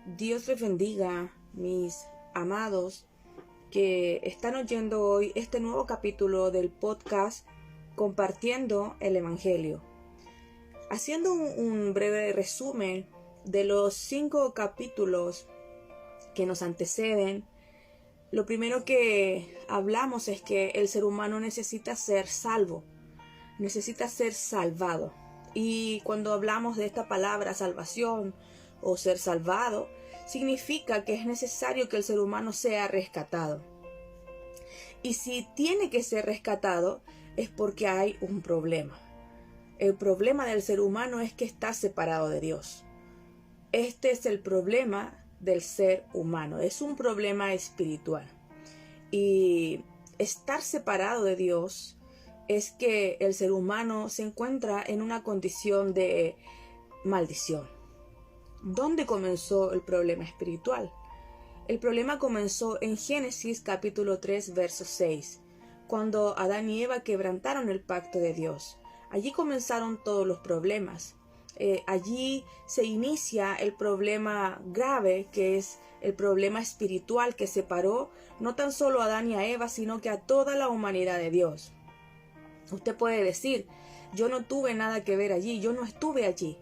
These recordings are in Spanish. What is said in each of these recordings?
Dios les bendiga, mis amados, que están oyendo hoy este nuevo capítulo del podcast Compartiendo el Evangelio. Haciendo un breve resumen de los 5 capítulos que nos anteceden, lo primero que hablamos es que el ser humano necesita ser salvo, necesita ser salvado. Y cuando hablamos de esta palabra salvación o ser salvado, significa que es necesario que el ser humano sea rescatado. Y si tiene que ser rescatado es porque hay un problema. El problema del ser humano es que está separado de Dios. Este es el problema del ser humano, es un problema espiritual. Y estar separado de Dios es que el ser humano se encuentra en una condición de maldición. ¿Dónde comenzó el problema espiritual? El problema comenzó en Génesis capítulo 3, verso 6, cuando Adán y Eva quebrantaron el pacto de Dios. Allí comenzaron todos los problemas. Allí se inicia el problema grave, que es el problema espiritual que separó no tan solo a Adán y a Eva, sino que a toda la humanidad de Dios. Usted puede decir, yo no tuve nada que ver allí, yo no estuve allí.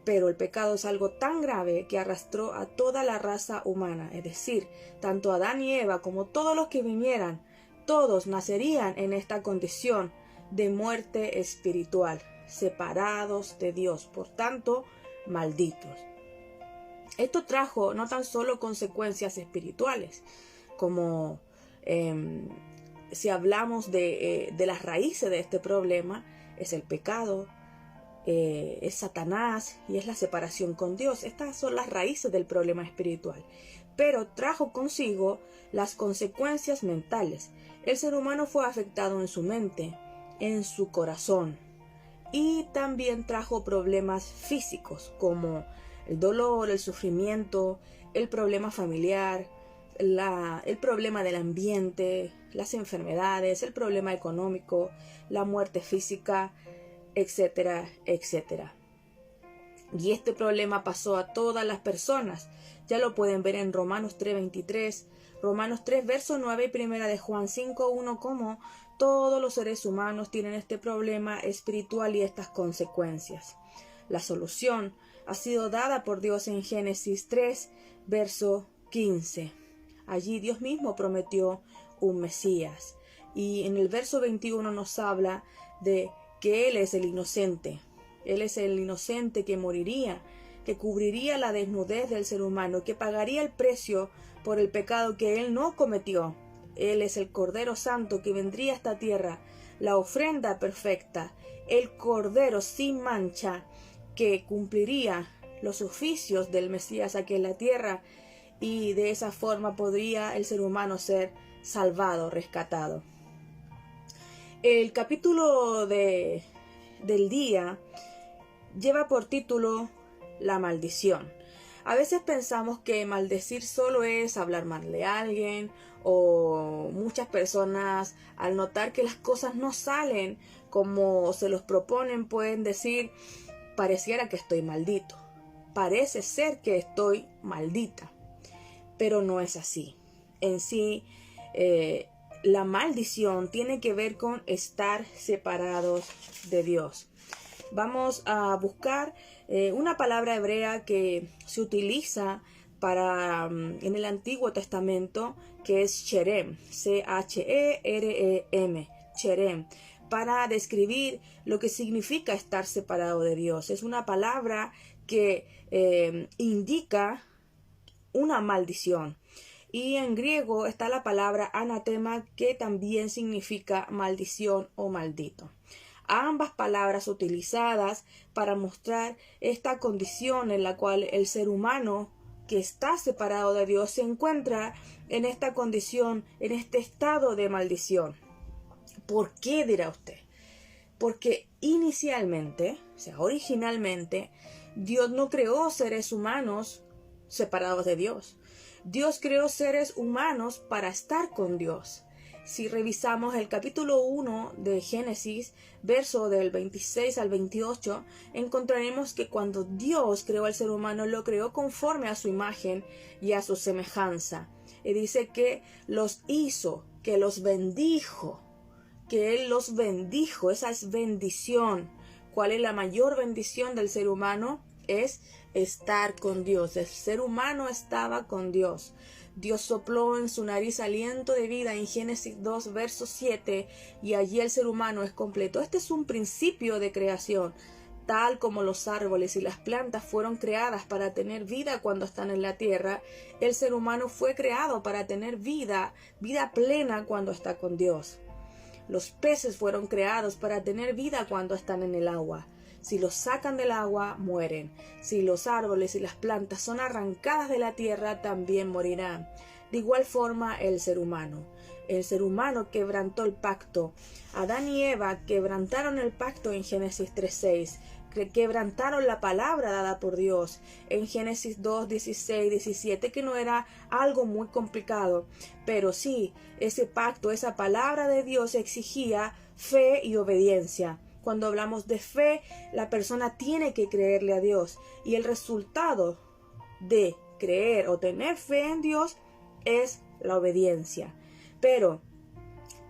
Pero el pecado es algo tan grave que arrastró a toda la raza humana, es decir, tanto Adán y Eva como todos los que vinieran, todos nacerían en esta condición de muerte espiritual, separados de Dios, por tanto, malditos. Esto trajo no tan solo consecuencias espirituales, como si hablamos de las raíces de este problema, es el pecado, es Satanás y es la separación con Dios. Estas son las raíces del problema espiritual. Pero trajo consigo las consecuencias mentales. El ser humano fue afectado en su mente, en su corazón. Y también trajo problemas físicos como el dolor, el sufrimiento, el problema familiar, el problema del ambiente, las enfermedades, el problema económico, la muerte física, etcétera, etcétera. Y este problema pasó a todas las personas. Ya lo pueden ver en Romanos 3:23, Romanos 3, verso 9 y primera de Juan 5:1, como todos los seres humanos tienen este problema espiritual y estas consecuencias. La solución ha sido dada por Dios en Génesis 3, verso 15. Allí Dios mismo prometió un Mesías. Y en el verso 21 nos habla de que Él es el inocente. Él es el inocente que moriría, que cubriría la desnudez del ser humano, que pagaría el precio por el pecado que Él no cometió. Él es el Cordero Santo que vendría a esta tierra, la ofrenda perfecta, el Cordero sin mancha que cumpliría los oficios del Mesías aquí en la tierra, y de esa forma podría el ser humano ser salvado, rescatado. El capítulo del día lleva por título La maldición. A veces pensamos que maldecir solo es hablar mal de alguien, o muchas personas al notar que las cosas no salen como se los proponen pueden decir, pareciera que estoy maldito, parece ser que estoy maldita, pero no es así. En sí, la maldición tiene que ver con estar separados de Dios. Vamos a buscar una palabra hebrea que se utiliza en el Antiguo Testamento, que es cherem, C-H-E-R-E-M, cherem, para describir lo que significa estar separado de Dios. Es una palabra que indica una maldición. Y en griego está la palabra anatema, que también significa maldición o maldito. Ambas palabras utilizadas para mostrar esta condición en la cual el ser humano que está separado de Dios se encuentra en esta condición, en este estado de maldición. ¿Por qué, dirá usted? Porque originalmente, Dios no creó seres humanos separados de Dios. Dios creó seres humanos para estar con Dios. Si revisamos el capítulo 1 de Génesis, verso del 26 al 28, encontraremos que cuando Dios creó al ser humano, lo creó conforme a su imagen y a su semejanza. Y dice que los hizo, que los bendijo, que Él los bendijo. Esa es bendición. ¿Cuál es la mayor bendición del ser humano? Es estar con Dios. El ser humano estaba con Dios. Dios sopló en su nariz aliento de vida en Génesis 2, verso 7, y allí el ser humano es completo. Este es un principio de creación. Tal como los árboles y las plantas fueron creadas para tener vida cuando están en la tierra, el ser humano fue creado para tener vida plena cuando está con Dios. Los peces fueron creados para tener vida cuando están en el agua. Si los sacan del agua, mueren. Si los árboles y las plantas son arrancadas de la tierra, también morirán. De igual forma, el ser humano. El ser humano quebrantó el pacto. Adán y Eva quebrantaron el pacto en Génesis 3:6. Quebrantaron la palabra dada por Dios en Génesis 2, 16, 17, que no era algo muy complicado, pero sí, ese pacto, esa palabra de Dios exigía fe y obediencia. Cuando hablamos de fe, la persona tiene que creerle a Dios, y el resultado de creer o tener fe en Dios es la obediencia. Pero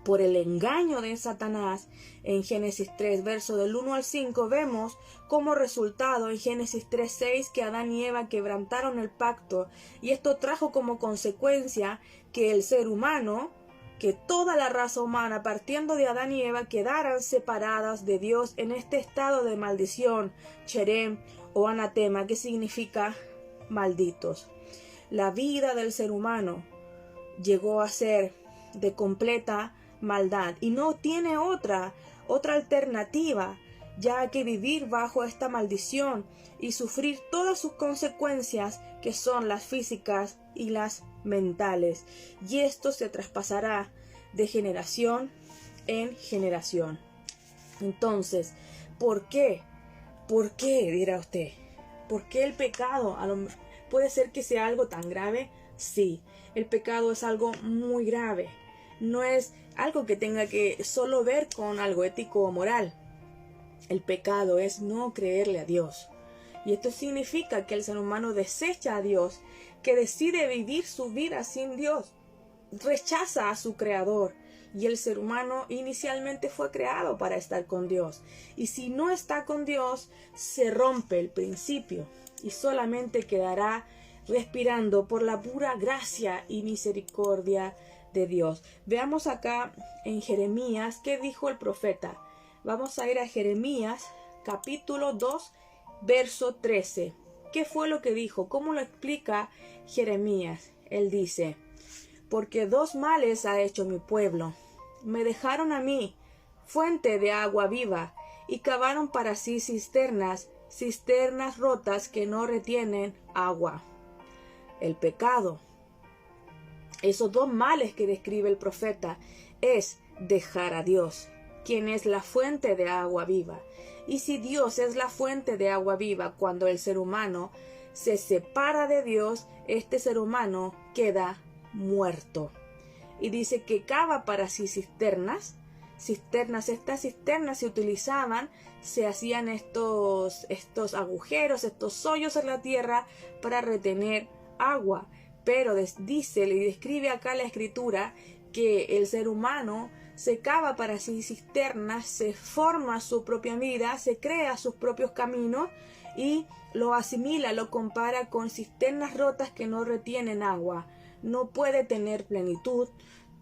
por el engaño de Satanás, en Génesis 3, verso del 1 al 5, vemos como resultado en Génesis 3:6 que Adán y Eva quebrantaron el pacto, y esto trajo como consecuencia que el ser humano, que toda la raza humana, partiendo de Adán y Eva, quedaran separadas de Dios en este estado de maldición, cherem o anatema, que significa malditos. La vida del ser humano llegó a ser de completa maldad y no tiene otra alternativa ya que vivir bajo esta maldición y sufrir todas sus consecuencias, que son las físicas y las mentales, y esto se traspasará de generación en generación. Entonces, ¿por qué? ¿Por qué? Dirá usted. ¿Por qué el pecado? ¿Puede ser que sea algo tan grave? Sí, el pecado es algo muy grave. No es algo que tenga que solo ver con algo ético o moral. El pecado es no creerle a Dios. Y esto significa que el ser humano desecha a Dios, que decide vivir su vida sin Dios, rechaza a su creador. Y el ser humano inicialmente fue creado para estar con Dios. Y si no está con Dios, se rompe el principio y solamente quedará respirando por la pura gracia y misericordia de Dios. Veamos acá en Jeremías qué dijo el profeta. Vamos a ir a Jeremías capítulo 2, verso 13. ¿Qué fue lo que dijo? ¿Cómo lo explica Jeremías? Él dice: porque dos males ha hecho mi pueblo. Me dejaron a mí, fuente de agua viva, y cavaron para sí cisternas rotas que no retienen agua. El pecado. Esos dos males que describe el profeta es dejar a Dios, quien es la fuente de agua viva. Y si Dios es la fuente de agua viva, cuando el ser humano se separa de Dios, este ser humano queda muerto. Y dice que cava para sí cisternas. Estas cisternas se utilizaban, se hacían estos agujeros, estos hoyos en la tierra para retener agua. Pero dice, le describe acá la escritura que el ser humano se cava para sí cisternas, se forma su propia vida, se crea sus propios caminos y lo asimila, lo compara con cisternas rotas que no retienen agua. No puede tener plenitud.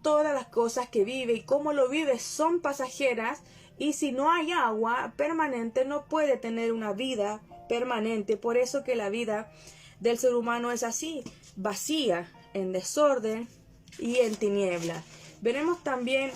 Todas las cosas que vive y cómo lo vive son pasajeras, y si no hay agua permanente no puede tener una vida permanente. Por eso que la vida del ser humano es así, vacía, en desorden y en tinieblas. Veremos también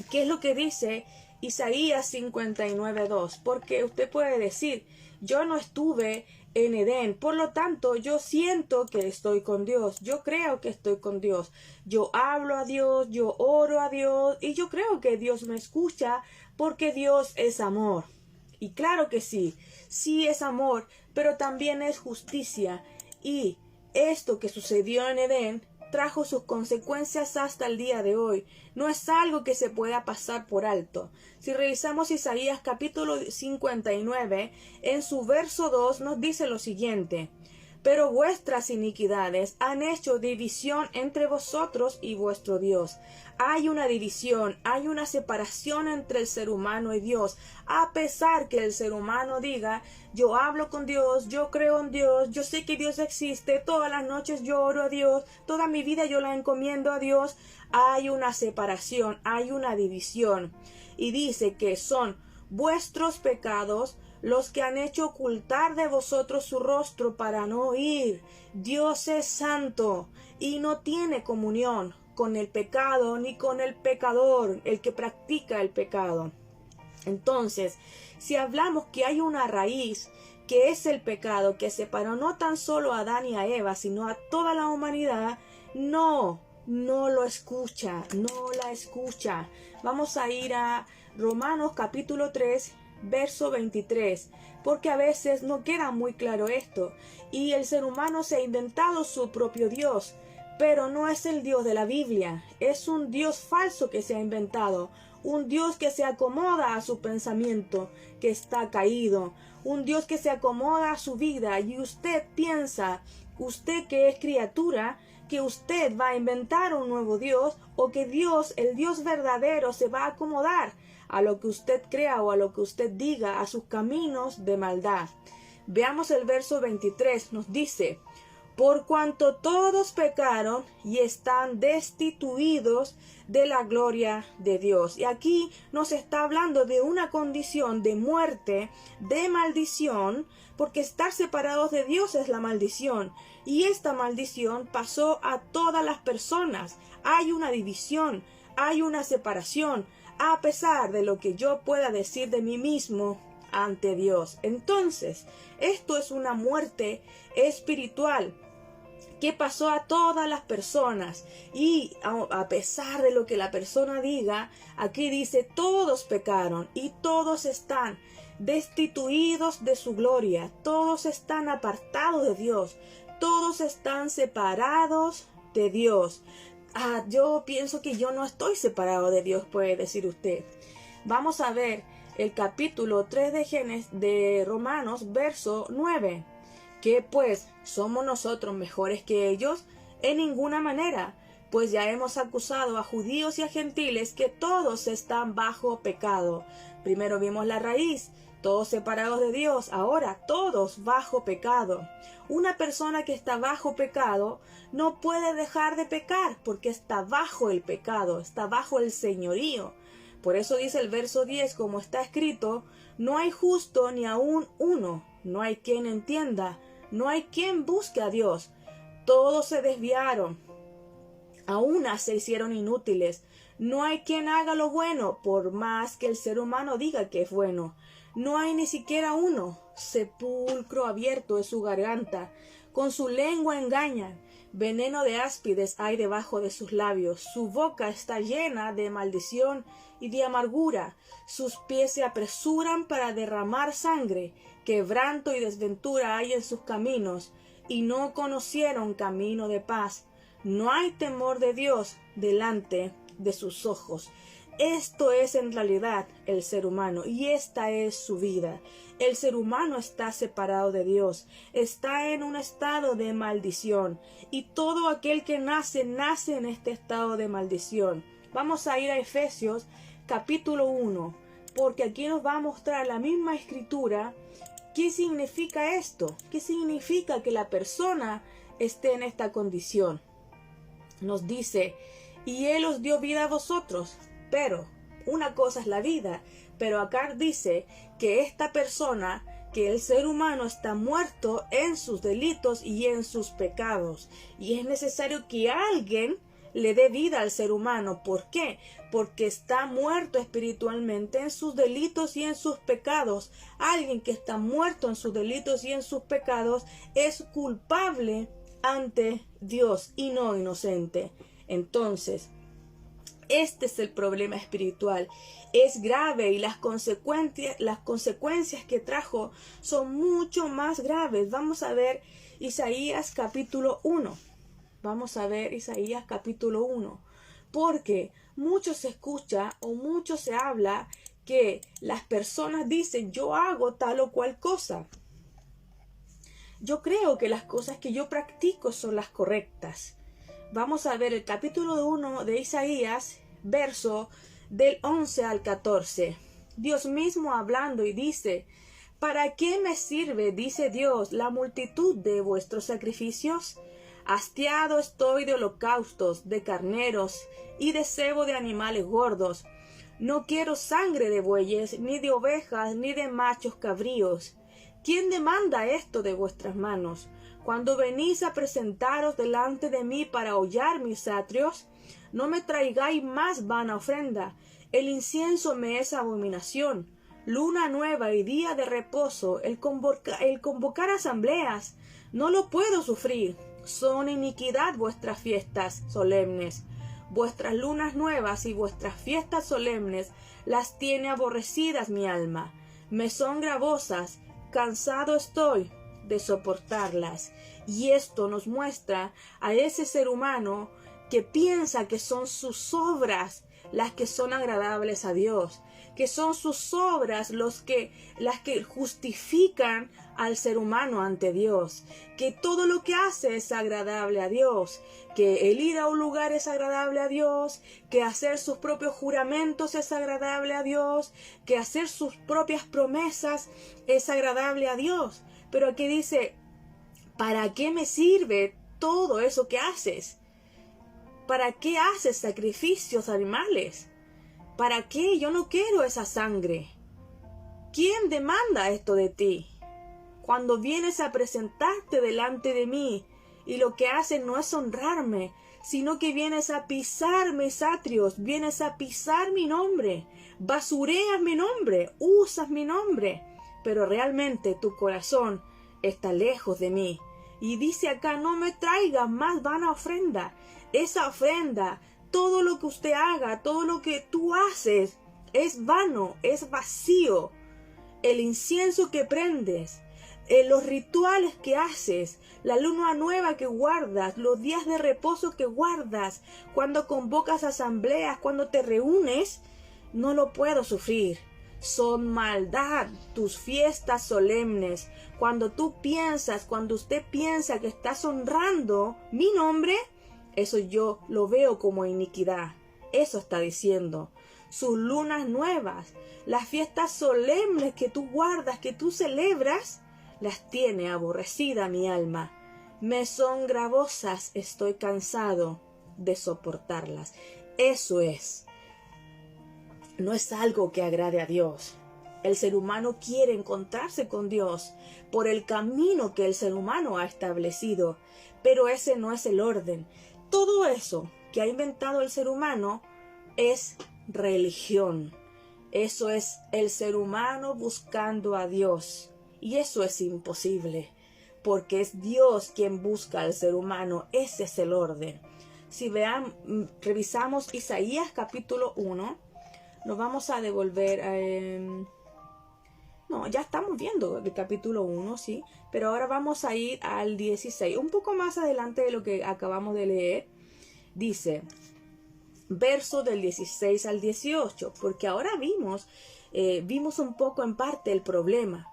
qué es lo que dice Isaías 59:2, porque usted puede decir: yo no estuve en Edén, por lo tanto yo siento que estoy con Dios, yo creo que estoy con Dios, yo hablo a Dios, yo oro a Dios y yo creo que Dios me escucha porque Dios es amor. Y claro que sí, sí es amor, pero también es justicia. Y esto que sucedió en Edén trajo sus consecuencias hasta el día de hoy. No es algo que se pueda pasar por alto. Si revisamos Isaías capítulo 59, en su verso 2 nos dice lo siguiente: pero vuestras iniquidades han hecho división entre vosotros y vuestro Dios. Hay una división, hay una separación entre el ser humano y Dios. A pesar que el ser humano diga, yo hablo con Dios, yo creo en Dios, yo sé que Dios existe, todas las noches yo oro a Dios, toda mi vida yo la encomiendo a Dios, hay una separación, hay una división. Y dice que son vuestros pecados los que han hecho ocultar de vosotros su rostro para no oír. Dios es santo y no tiene comunión con el pecado ni con el pecador, el que practica el pecado. Entonces, si hablamos que hay una raíz que es el pecado que separó no tan solo a Adán y a Eva, sino a toda la humanidad, no lo escucha, no la escucha. Vamos a ir a Romanos capítulo 3, verso 23, porque a veces no queda muy claro esto, y el ser humano se ha inventado su propio Dios, pero no es el Dios de la Biblia, es un Dios falso que se ha inventado, un Dios que se acomoda a su pensamiento, que está caído, un Dios que se acomoda a su vida, y usted piensa, usted que es criatura, que usted va a inventar un nuevo Dios, o que Dios, el Dios verdadero, se va a acomodar a lo que usted crea o a lo que usted diga, a sus caminos de maldad. Veamos el verso 23, nos dice: por cuanto todos pecaron y están destituidos de la gloria de Dios. Y aquí nos está hablando de una condición de muerte, de maldición, porque estar separados de Dios es la maldición. Y esta maldición pasó a todas las personas. Hay una división, hay una separación, a pesar de lo que yo pueda decir de mí mismo ante Dios. Entonces, esto es una muerte espiritual que pasó a todas las personas, y a pesar de lo que la persona diga, aquí dice todos pecaron y todos están destituidos de su gloria, todos están apartados de Dios, todos están separados de Dios. Yo pienso que yo no estoy separado de Dios, puede decir usted. Vamos a ver el capítulo 3 de Romanos, verso 9. ¿Qué pues? ¿Somos nosotros mejores que ellos? En ninguna manera, pues ya hemos acusado a judíos y a gentiles que todos están bajo pecado. Primero vimos la raíz, todos separados de Dios, ahora todos bajo pecado. Una persona que está bajo pecado no puede dejar de pecar porque está bajo el pecado, está bajo el señorío. Por eso dice el verso 10, como está escrito, no hay justo ni aun uno, no hay quien entienda, no hay quien busque a Dios. Todos se desviaron, a una se hicieron inútiles. No hay quien haga lo bueno, por más que el ser humano diga que es bueno. No hay ni siquiera uno. Sepulcro abierto es su garganta. Con su lengua engañan. Veneno de áspides hay debajo de sus labios. Su boca está llena de maldición y de amargura. Sus pies se apresuran para derramar sangre. Quebranto y desventura hay en sus caminos, y no conocieron camino de paz. No hay temor de Dios delante de sus ojos. Esto es en realidad el ser humano, y esta es su vida. El ser humano está separado de Dios, está en un estado de maldición, y todo aquel que nace en este estado de maldición. Vamos a ir a Efesios capítulo 1, porque aquí nos va a mostrar la misma escritura. ¿Qué significa esto? ¿Qué significa que la persona esté en esta condición? Nos dice, y Él os dio vida a vosotros, pero una cosa es la vida, pero acá dice que esta persona, que el ser humano está muerto en sus delitos y en sus pecados, y es necesario que alguien le dé vida al ser humano. ¿Por qué? Porque está muerto espiritualmente en sus delitos y en sus pecados. Alguien que está muerto en sus delitos y en sus pecados es culpable ante Dios y no inocente. Entonces, este es el problema espiritual. Es grave y las consecuencias que trajo son mucho más graves. Vamos a ver Isaías capítulo 1. Vamos a ver Isaías capítulo 1, porque mucho se escucha o mucho se habla que las personas dicen yo hago tal o cual cosa. Yo creo que las cosas que yo practico son las correctas. Vamos a ver el capítulo 1 de Isaías, verso del 11 al 14. Dios mismo hablando y dice: ¿Para qué me sirve, dice Dios, la multitud de vuestros sacrificios? Hastiado estoy de holocaustos, de carneros y de cebo de animales gordos. No quiero sangre de bueyes, ni de ovejas, ni de machos cabríos. ¿Quién demanda esto de vuestras manos? Cuando venís a presentaros delante de mí para hollar mis atrios, no me traigáis más vana ofrenda. El incienso me es abominación. Luna nueva y día de reposo, el convocar asambleas, no lo puedo sufrir. Son iniquidad vuestras fiestas solemnes. Vuestras lunas nuevas y vuestras fiestas solemnes las tiene aborrecidas mi alma. Me son gravosas, cansado estoy de soportarlas. Y esto nos muestra a ese ser humano que piensa que son sus obras las que son agradables a Dios, que son sus obras las que justifican al ser humano ante Dios, que todo lo que hace es agradable a Dios, que el ir a un lugar es agradable a Dios, que hacer sus propios juramentos es agradable a Dios, que hacer sus propias promesas es agradable a Dios. Pero aquí dice: ¿para qué me sirve todo eso que haces? ¿Para qué haces sacrificios animales? ¿Para qué? Yo no quiero esa sangre. ¿Quién demanda esto de ti? Cuando vienes a presentarte delante de mí y lo que haces no es honrarme, sino que vienes a pisar mis atrios, vienes a pisar mi nombre, basureas mi nombre, usas mi nombre, pero realmente tu corazón está lejos de mí. Y dice acá: no me traigas más vana ofrenda. Esa ofrenda, todo lo que usted haga, todo lo que tú haces, es vano, es vacío. El incienso que prendes, los rituales que haces, la luna nueva que guardas, los días de reposo que guardas, cuando convocas asambleas, cuando te reúnes, no lo puedo sufrir. Son maldad tus fiestas solemnes. Cuando usted piensa que estás honrando mi nombre, eso yo lo veo como iniquidad. Eso está diciendo. Sus lunas nuevas, las fiestas solemnes que tú guardas, que tú celebras, las tiene aborrecida mi alma. Me son gravosas, estoy cansado de soportarlas. Eso es. No es algo que agrade a Dios. El ser humano quiere encontrarse con Dios por el camino que el ser humano ha establecido, pero ese no es el orden. Todo eso que ha inventado el ser humano es religión. Eso es el ser humano buscando a Dios. Y eso es imposible, porque es Dios quien busca al ser humano. Ese es el orden. Si revisamos Isaías capítulo 1, nos vamos a devolver no, ya estamos viendo el capítulo 1, sí, pero ahora vamos a ir al 16, un poco más adelante de lo que acabamos de leer. Dice, verso del 16 al 18, porque ahora vimos un poco en parte el problema.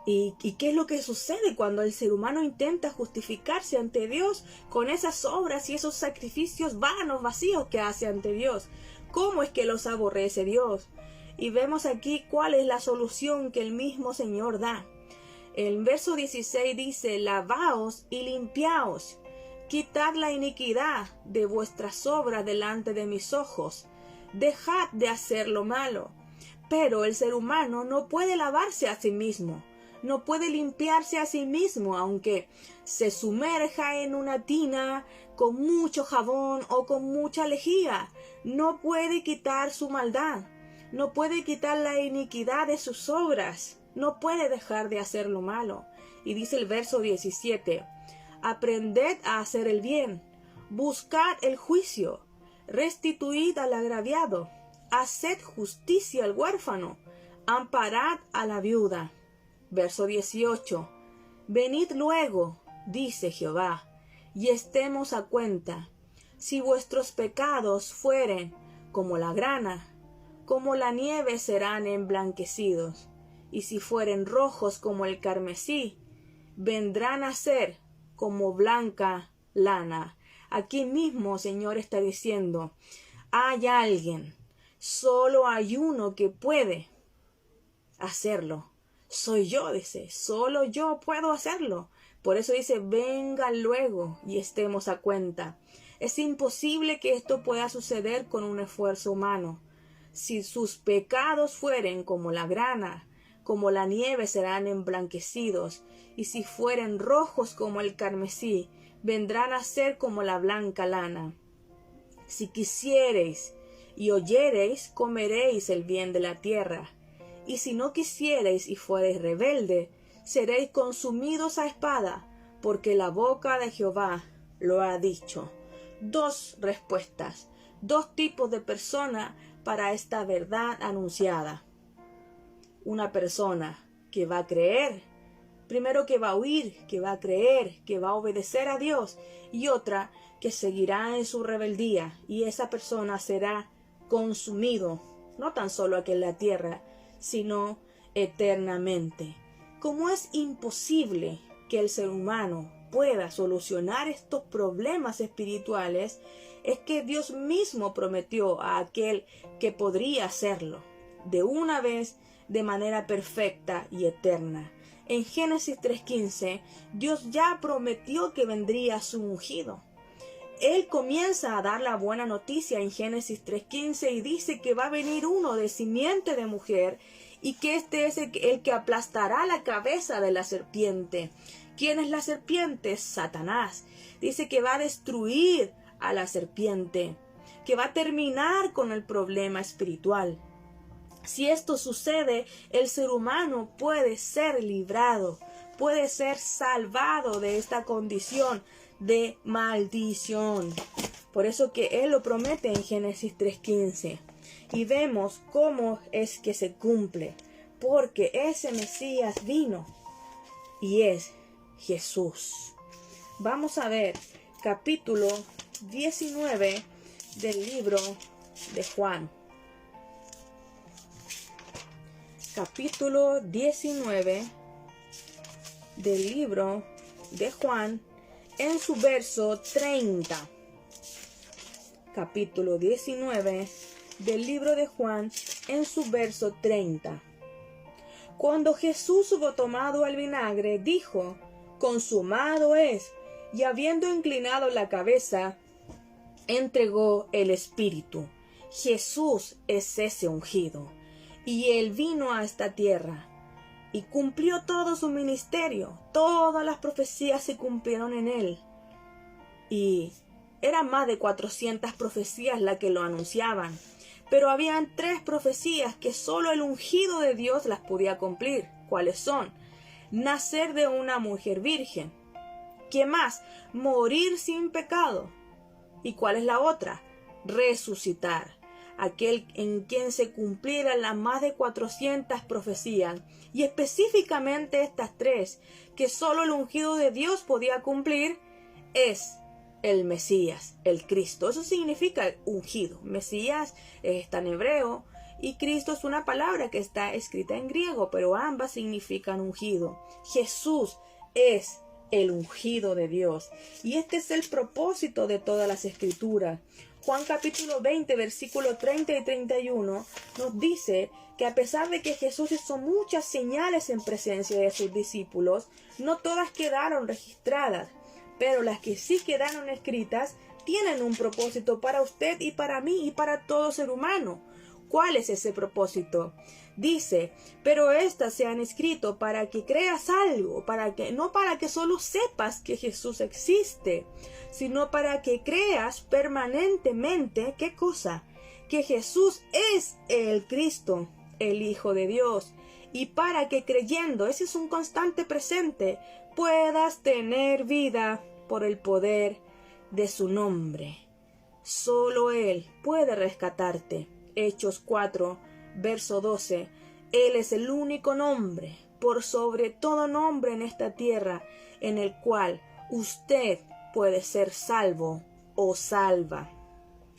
¿Y qué es lo que sucede cuando el ser humano intenta justificarse ante Dios con esas obras y esos sacrificios vanos, vacíos que hace ante Dios? ¿Cómo es que los aborrece Dios? Y vemos aquí cuál es la solución que el mismo Señor da. El verso 16 dice: lavaos y limpiaos, quitad la iniquidad de vuestras obras delante de mis ojos, dejad de hacer lo malo. Pero el ser humano no puede lavarse a sí mismo, no puede limpiarse a sí mismo, aunque se sumerja en una tina con mucho jabón o con mucha lejía. No puede quitar su maldad, no puede quitar la iniquidad de sus obras, no puede dejar de hacer lo malo. Y dice el verso 17: aprended a hacer el bien, buscad el juicio, restituid al agraviado, haced justicia al huérfano, amparad a la viuda. Verso 18: venid luego, dice Jehová, y estemos a cuenta. Si vuestros pecados fueren como la grana, como la nieve serán emblanquecidos, y si fueren rojos como el carmesí, vendrán a ser como blanca lana. Aquí mismo, Señor, está diciendo, hay alguien, solo hay uno que puede hacerlo. Soy yo, dice, solo yo puedo hacerlo. Por eso dice, venga luego y estemos a cuenta. Es imposible que esto pueda suceder con un esfuerzo humano. Si sus pecados fueren como la grana, como la nieve serán emblanquecidos, y si fueren rojos como el carmesí, vendrán a ser como la blanca lana. Si quisiereis y oyereis, comeréis el bien de la tierra. Y si no quisiereis y fuereis rebelde, seréis consumidos a espada, porque la boca de Jehová lo ha dicho. Dos respuestas, dos tipos de persona para esta verdad anunciada. Una persona que va a creer, primero que va a oír, que va a creer, que va a obedecer a Dios, y otra que seguirá en su rebeldía, y esa persona será consumido, no tan solo aquí en la tierra, sino eternamente. Como es imposible que el ser humano pueda solucionar estos problemas espirituales, es que Dios mismo prometió a aquel que podría hacerlo, de una vez, de manera perfecta y eterna. En Génesis 3:15, Dios ya prometió que vendría su ungido. Él comienza a dar la buena noticia en Génesis 3:15 y dice que va a venir uno de simiente de mujer y que este es el que aplastará la cabeza de la serpiente. ¿Quién es la serpiente? Satanás. Dice que va a destruir a la serpiente, que va a terminar con el problema espiritual. Si esto sucede, el ser humano puede ser librado, puede ser salvado de esta condición de maldición. Por eso que Él lo promete en Génesis 3:15. Y vemos cómo es que se cumple. Porque ese Mesías vino y es Jesús. Vamos a ver capítulo 19 del libro de Juan. Capítulo 19 del libro de Juan, en su verso 30. Capítulo 19 del libro de Juan, en su verso 30. Cuando Jesús hubo tomado el vinagre, dijo, consumado es, y habiendo inclinado la cabeza, entregó el Espíritu. Jesús es ese ungido, y Él vino a esta tierra y cumplió todo su ministerio. Todas las profecías se cumplieron en Él. Y eran más de 400 profecías las que lo anunciaban. Pero habían 3 profecías que solo el ungido de Dios las podía cumplir. ¿Cuáles son? Nacer de una mujer virgen. ¿Qué más? Morir sin pecado. ¿Y cuál es la otra? Resucitar. Aquel en quien se cumplieran las más de 400 profecías, y específicamente estas 3, que solo el ungido de Dios podía cumplir, es el Mesías, el Cristo. Eso significa ungido. Mesías está en hebreo y Cristo es una palabra que está escrita en griego, pero ambas significan ungido. Jesús es el ungido de Dios, y este es el propósito de todas las escrituras. Juan capítulo 20, versículo 30 y 31 nos dice que a pesar de que Jesús hizo muchas señales en presencia de sus discípulos, no todas quedaron registradas, pero las que sí quedaron escritas tienen un propósito para usted y para mí y para todo ser humano. ¿Cuál es ese propósito? Dice, pero estas se han escrito para que creas algo, no para que solo sepas que Jesús existe, sino para que creas permanentemente, ¿qué cosa? Que Jesús es el Cristo, el Hijo de Dios, y para que creyendo, ese es un constante presente, puedas tener vida por el poder de su nombre. Solo Él puede rescatarte. Hechos 4, verso 12. Él es el único nombre, por sobre todo nombre en esta tierra, en el cual usted puede ser salvo o salva.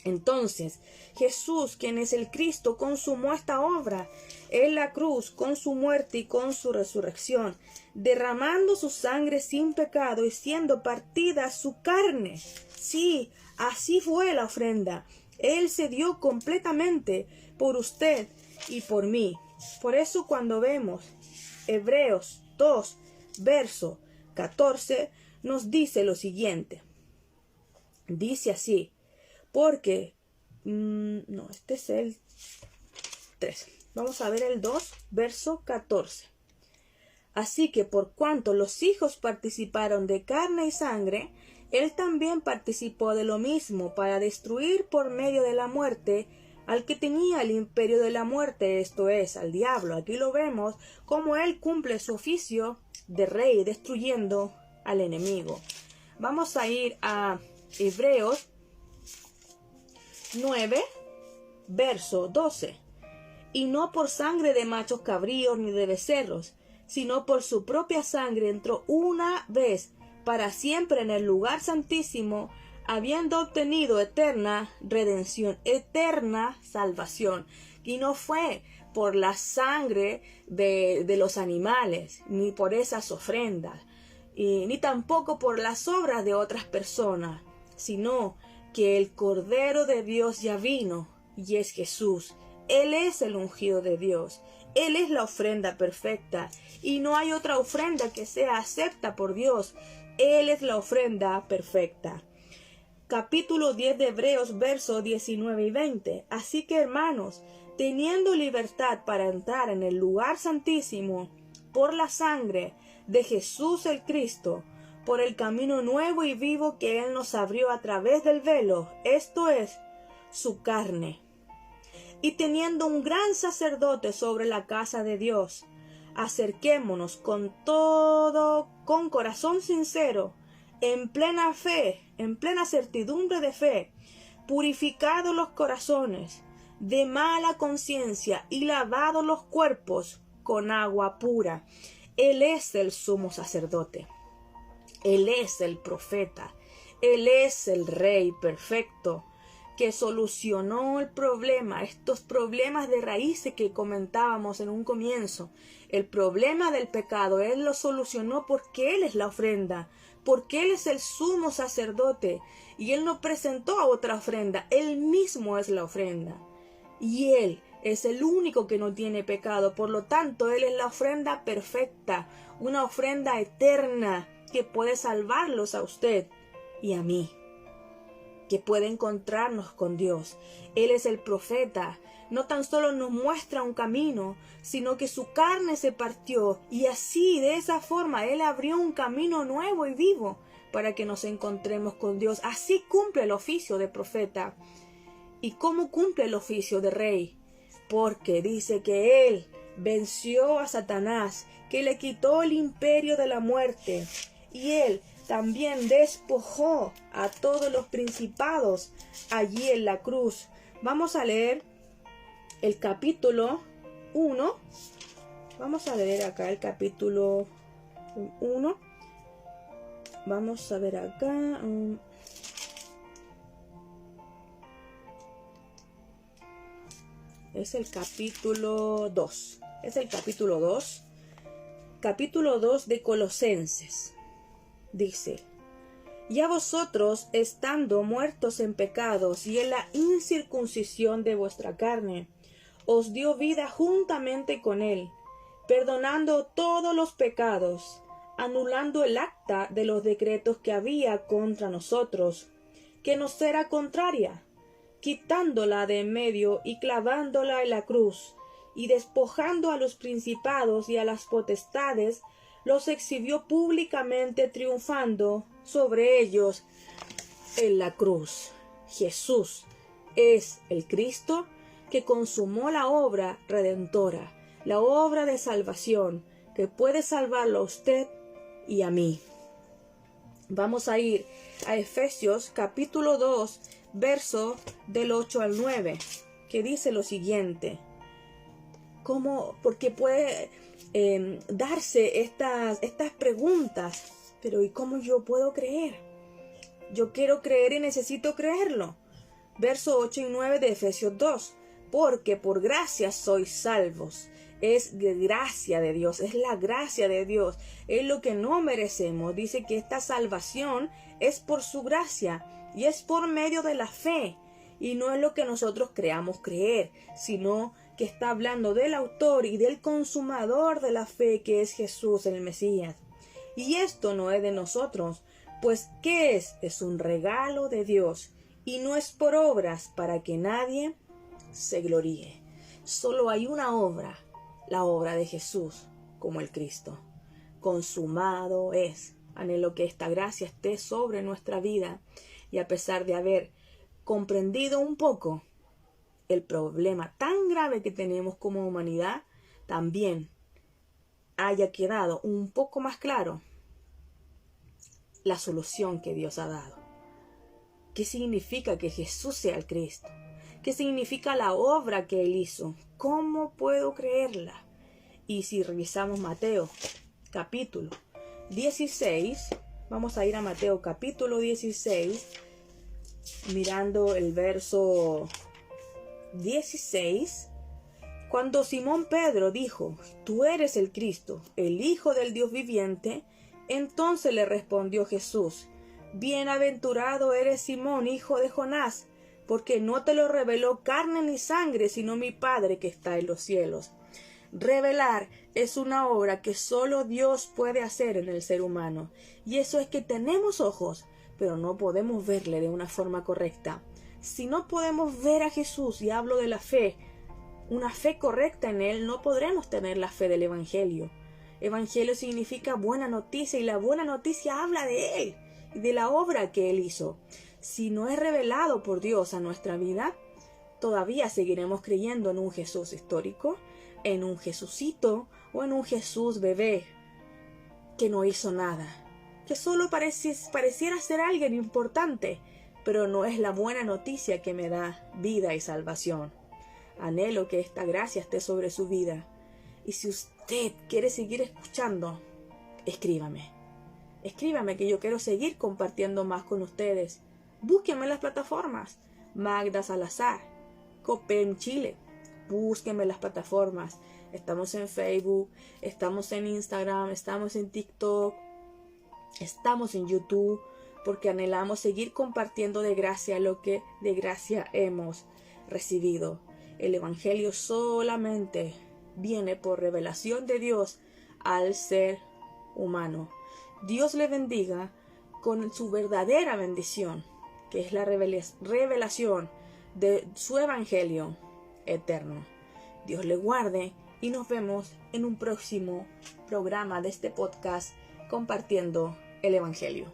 Entonces, Jesús, quien es el Cristo, consumó esta obra en la cruz con su muerte y con su resurrección, derramando su sangre sin pecado y siendo partida su carne. Sí, así fue la ofrenda. Él se dio completamente por usted y por mí. Por eso cuando vemos Hebreos 2, verso 14, nos dice lo siguiente. Dice así. Porque, no, este es el 3. Vamos a ver el 2, verso 14. Así que por cuanto los hijos participaron de carne y sangre, él también participó de lo mismo para destruir por medio de la muerte al que tenía el imperio de la muerte, esto es, al diablo. Aquí lo vemos como él cumple su oficio de rey, destruyendo al enemigo. Vamos a ir a Hebreos 9, verso 12. Y no por sangre de machos cabríos ni de becerros, sino por su propia sangre entró una vez para siempre en el lugar santísimo, habiendo obtenido eterna redención, eterna salvación. Y no fue por la sangre de los animales, ni por esas ofrendas, ni tampoco por las obras de otras personas, sino que el Cordero de Dios ya vino, y es Jesús. Él es el ungido de Dios. Él es la ofrenda perfecta, y no hay otra ofrenda que sea acepta por Dios. Él es la ofrenda perfecta. Capítulo 10 de Hebreos, versos 19 y 20. Así que, hermanos, teniendo libertad para entrar en el lugar santísimo por la sangre de Jesús el Cristo, por el camino nuevo y vivo que Él nos abrió a través del velo, esto es, su carne. Y teniendo un gran sacerdote sobre la casa de Dios, acerquémonos con corazón sincero, en plena fe, en plena certidumbre de fe, purificados los corazones de mala conciencia y lavados los cuerpos con agua pura. Él es el sumo sacerdote. Él es el profeta, Él es el Rey perfecto que solucionó el problema, estos problemas de raíces que comentábamos en un comienzo. El problema del pecado, Él lo solucionó porque Él es la ofrenda, porque Él es el sumo sacerdote y Él no presentó a otra ofrenda, Él mismo es la ofrenda. Y Él es el único que no tiene pecado, por lo tanto Él es la ofrenda perfecta, una ofrenda eterna, que puede salvarlos a usted y a mí, que puede encontrarnos con Dios. Él es el profeta, no tan solo nos muestra un camino, sino que su carne se partió y así, de esa forma, Él abrió un camino nuevo y vivo para que nos encontremos con Dios. Así cumple el oficio de profeta. ¿Y cómo cumple el oficio de rey? Porque dice que Él venció a Satanás, que le quitó el imperio de la muerte. Y Él también despojó a todos los principados allí en la cruz. Vamos a leer el capítulo 1. Vamos a leer acá el capítulo 1. Vamos a ver acá. Es el capítulo 2. Es el capítulo 2. Capítulo 2 de Colosenses. Dice: y a vosotros, estando muertos en pecados y en la incircuncisión de vuestra carne, os dio vida juntamente con Él, perdonando todos los pecados, anulando el acta de los decretos que había contra nosotros, que nos era contraria, quitándola de en medio y clavándola en la cruz, y despojando a los principados y a las potestades, los exhibió públicamente, triunfando sobre ellos en la cruz. Jesús es el Cristo que consumó la obra redentora, la obra de salvación, que puede salvarlo a usted y a mí. Vamos a ir a Efesios capítulo 2, verso del 8 al 9, que dice lo siguiente. Porque puede darse estas preguntas, pero ¿y cómo yo puedo creer? Yo quiero creer y necesito creerlo. Verso 8 y 9 de Efesios 2. Porque por gracia sois salvos. Es de gracia de Dios, es la gracia de Dios, es lo que no merecemos. Dice que esta salvación es por su gracia y es por medio de la fe. Y no es lo que nosotros creamos creer, sino que está hablando del autor y del consumador de la fe, que es Jesús el Mesías. Y esto no es de nosotros, pues ¿qué es? Es un regalo de Dios y no es por obras para que nadie se gloríe. Solo hay una obra, la obra de Jesús como el Cristo. Consumado es. Anhelo que esta gracia esté sobre nuestra vida y a pesar de haber comprendido un poco el problema tan grave que tenemos como humanidad, también haya quedado un poco más claro la solución que Dios ha dado. ¿Qué significa que Jesús sea el Cristo? ¿Qué significa la obra que Él hizo? ¿Cómo puedo creerla? Y si revisamos Mateo capítulo 16, vamos a ir a Mateo capítulo 16, mirando el verso 16, cuando Simón Pedro dijo, tú eres el Cristo, el Hijo del Dios viviente, entonces le respondió Jesús, bienaventurado eres Simón, hijo de Jonás, porque no te lo reveló carne ni sangre, sino mi Padre que está en los cielos. Revelar es una obra que solo Dios puede hacer en el ser humano, y eso es que tenemos ojos, pero no podemos verle de una forma correcta. Si no podemos ver a Jesús, y hablo de la fe, una fe correcta en Él, no podremos tener la fe del Evangelio. Evangelio significa buena noticia, y la buena noticia habla de Él y de la obra que Él hizo. Si no es revelado por Dios a nuestra vida, todavía seguiremos creyendo en un Jesús histórico, en un Jesucito o en un Jesús bebé que no hizo nada, que solo pareciera ser alguien importante, pero no es la buena noticia que me da vida y salvación. Anhelo que esta gracia esté sobre su vida. Y si usted quiere seguir escuchando, escríbame. Escríbame que yo quiero seguir compartiendo más con ustedes. Búsquenme en las plataformas. Magda Salazar, Copem Chile. Búsquenme en las plataformas. Estamos en Facebook, estamos en Instagram, estamos en TikTok, estamos en YouTube, porque anhelamos seguir compartiendo de gracia lo que de gracia hemos recibido. El Evangelio solamente viene por revelación de Dios al ser humano. Dios le bendiga con su verdadera bendición, que es la revelación de su Evangelio eterno. Dios le guarde y nos vemos en un próximo programa de este podcast compartiendo el Evangelio.